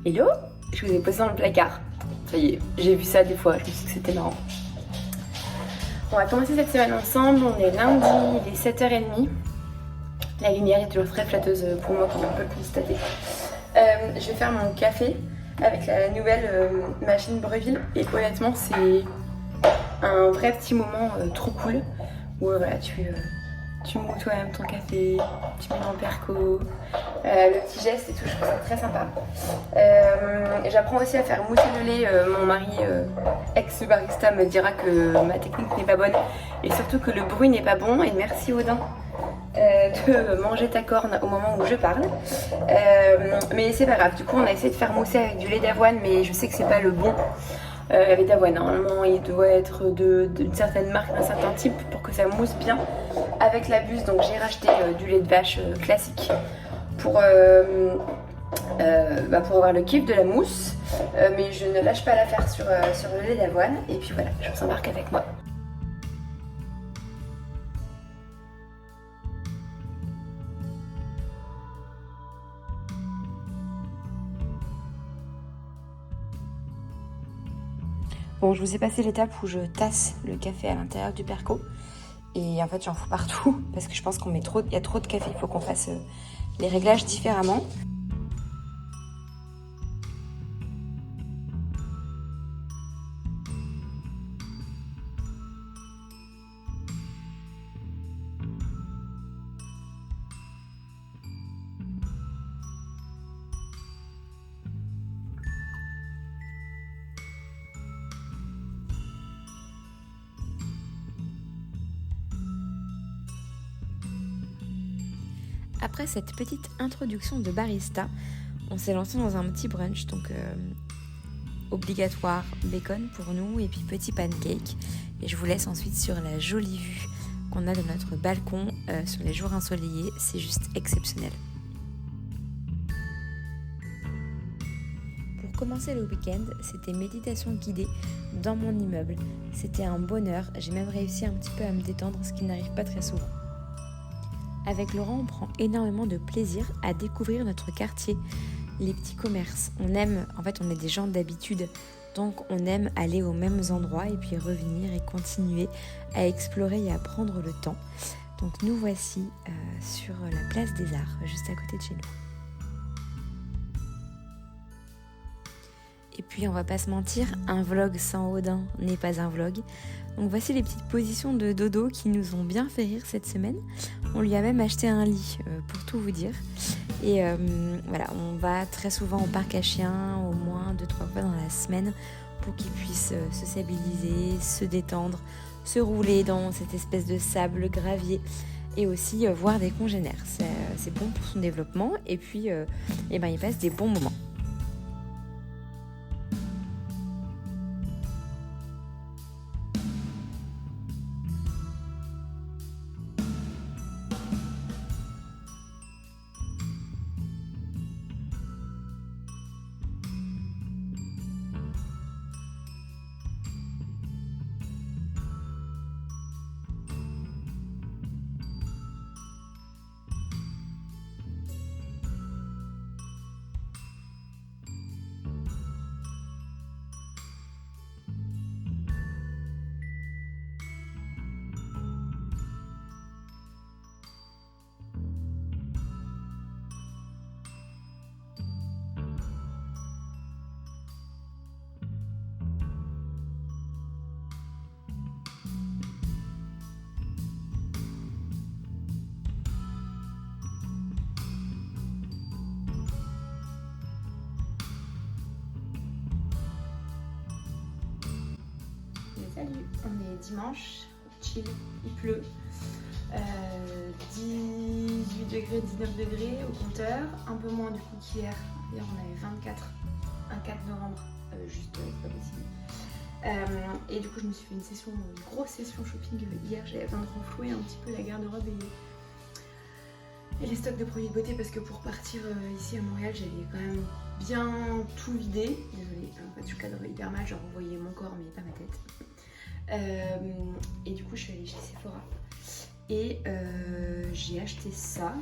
Hello, je vous ai posé dans le placard. Ça y est, j'ai vu ça des fois, je me suis dit que c'était marrant. On va commencer cette semaine ensemble, on est lundi, il est 7h30. La lumière est toujours très flatteuse pour moi, comme on peut le constater. Je vais faire mon café avec la nouvelle machine Breville. Et honnêtement, c'est un vrai petit moment trop cool. Où voilà, tu mous toi-même ton café, tu mets dans le perco, le petit geste et tout, je trouve ça très sympa. J'apprends aussi à faire mousser le lait. Mon mari, ex-barista, me dira que ma technique n'est pas bonne et surtout que le bruit n'est pas bon. Et merci Odin de manger ta corne au moment où je parle. Mais c'est pas grave, du coup on a essayé de faire mousser avec du lait d'avoine, mais je sais que c'est pas le bon. Lait d'avoine, normalement il doit être d'une certaine marque, d'un certain type pour que ça mousse bien avec la buse. Donc j'ai racheté du lait de vache classique pour avoir le kiff de la mousse, mais je ne lâche pas l'affaire sur le lait d'avoine. Et puis voilà, je vous embarque avec moi. Bon, je vous ai passé l'étape où je tasse le café à l'intérieur du perco. Et en fait, j'en fous partout parce que je pense qu'il y a trop de café. Il faut qu'on fasse les réglages différemment. Après cette petite introduction de barista, on s'est lancé dans un petit brunch, donc obligatoire bacon pour nous et puis petit pancake. Et je vous laisse ensuite sur la jolie vue qu'on a de notre balcon sur les jours ensoleillés, c'est juste exceptionnel. Pour commencer le week-end, c'était méditation guidée dans mon immeuble. C'était un bonheur, j'ai même réussi un petit peu à me détendre, ce qui n'arrive pas très souvent. Avec Laurent, on prend énormément de plaisir à découvrir notre quartier, les petits commerces. On est des gens d'habitude, donc on aime aller aux mêmes endroits et puis revenir et continuer à explorer et à prendre le temps. Donc nous voici sur la place des Arts, juste à côté de chez nous. Et puis on va pas se mentir, un vlog sans Odin n'est pas un vlog. Donc voici les petites positions de dodo qui nous ont bien fait rire cette semaine. On lui a même acheté un lit pour tout vous dire. Et voilà, on va très souvent au parc à chiens, au moins 2-3 fois dans la semaine, pour qu'il puisse se stabiliser, se détendre, se rouler dans cette espèce de sable gravier et aussi voir des congénères. C'est bon pour son développement et puis il passe des bons moments. Salut, on est dimanche, chill, il pleut, 18 degrés, 19 degrés au compteur, un peu moins du coup qu'hier. Hier on avait 24, un 4 novembre, juste pas possible. Et du coup je me suis fait une grosse session shopping hier, j'avais besoin de renflouer un petit peu la garde-robe et les stocks de produits de beauté parce que pour partir ici à Montréal j'avais quand même bien tout vidé. Désolée, en fait je cadre hyper mal, genre vous voyez mon corps mais pas ma tête. Et du coup je suis allée chez Sephora et j'ai acheté ça.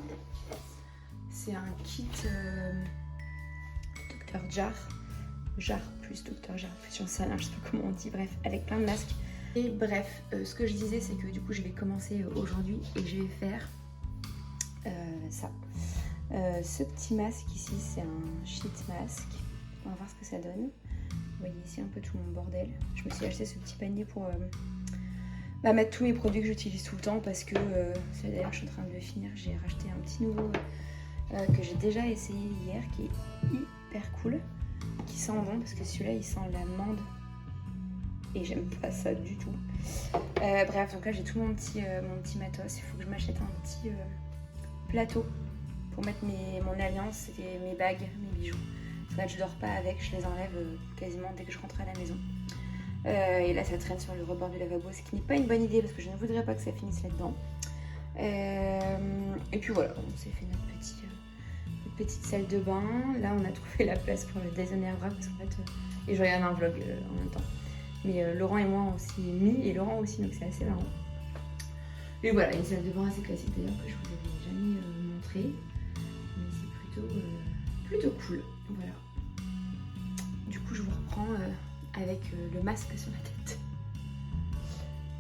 C'est un kit Dr Jar plus Dr Jar plus, j'en sais rien, je sais pas comment on dit, bref, avec plein de masques. Et bref, ce que je disais, c'est que du coup je vais commencer aujourd'hui et je vais faire ça. Ce petit masque ici, c'est un sheet mask. On va voir ce que ça donne. Vous voyez ici un peu tout mon bordel. Je me suis acheté ce petit panier pour mettre tous mes produits que j'utilise tout le temps parce que d'ailleurs je suis en train de le finir. J'ai racheté un petit nouveau que j'ai déjà essayé hier qui est hyper cool, qui sent bon parce que celui-là il sent l'amande et j'aime pas ça du tout. Bref, donc là j'ai tout mon petit matos. Il faut que je m'achète un petit plateau pour mettre mon alliance et mes bagues, mes bijoux. Parce que là je dors pas avec, je les enlève quasiment dès que je rentre à la maison. Et là ça traîne sur le rebord du lavabo, ce qui n'est pas une bonne idée parce que je ne voudrais pas que ça finisse là-dedans. Et puis voilà, on s'est fait notre petite salle de bain. Là on a trouvé la place pour le designer wrap parce qu'en fait, et je regarde un vlog en même temps. Mais Laurent et moi on s'y est mis et Laurent aussi, donc c'est assez marrant. Et voilà, une salle de bain assez classique d'ailleurs que je vous avais jamais montré. Mais c'est plutôt cool. Voilà. Du coup je vous reprends avec le masque sur la tête.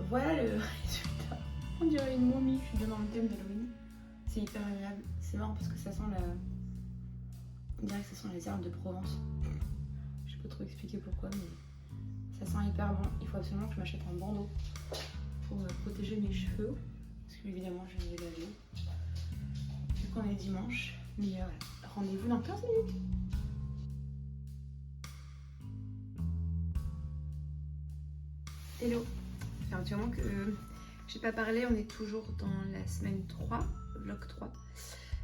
Voilà le résultat. On dirait une momie, je suis bien dans le thème d'Halloween. C'est hyper agréable. C'est marrant parce que ça sent on dirait que ça sent les herbes de Provence. Je sais pas trop expliquer pourquoi, mais ça sent hyper bon. Il faut absolument que je m'achète un bandeau pour protéger mes cheveux. Parce que évidemment je vais les laver. Vu qu'on est dimanche. Mais voilà, rendez-vous dans 15 minutes. Hello. Ça fait un petit moment que j'ai pas parlé, on est toujours dans la semaine 3, vlog 3.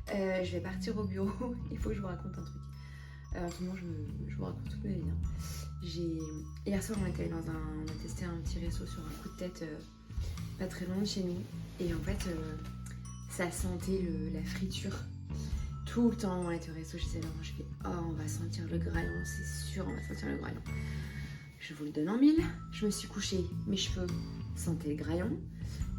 Je vais partir au bureau, il faut que je vous raconte un truc. En ce moment, je vous raconte toute ma vie. Hier soir, on a testé un petit resto sur un coup de tête pas très loin de chez nous. Et en fait, ça sentait la friture. Tout le temps, on était au resto chez Laurent, je fais « Oh, on va sentir le graillon, c'est sûr, on va sentir le graillon. » Je vous le donne en mille. Je me suis couchée, mes cheveux sentaient le graillon.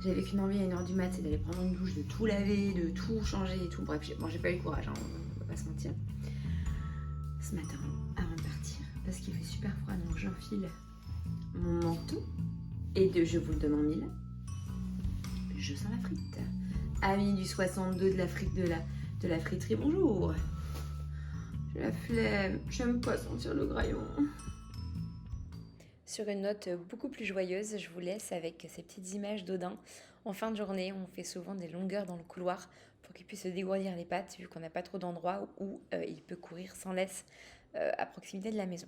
J'avais qu'une envie à 1h du mat, c'est d'aller prendre une douche, de tout laver, de tout changer et tout. Bref, j'ai pas eu le courage, hein, on va pas se mentir. Ce matin, avant de partir, parce qu'il fait super froid, donc j'enfile mon manteau. Et je vous le donne en mille. Je sens la frite. Amis du 62 de la frite de la friterie, bonjour. J'ai la flemme, j'aime pas sentir le graillon. Sur une note beaucoup plus joyeuse, je vous laisse avec ces petites images d'Odin. En fin de journée, on fait souvent des longueurs dans le couloir pour qu'il puisse se dégourdir les pattes, vu qu'on n'a pas trop d'endroits où il peut courir sans laisse à proximité de la maison.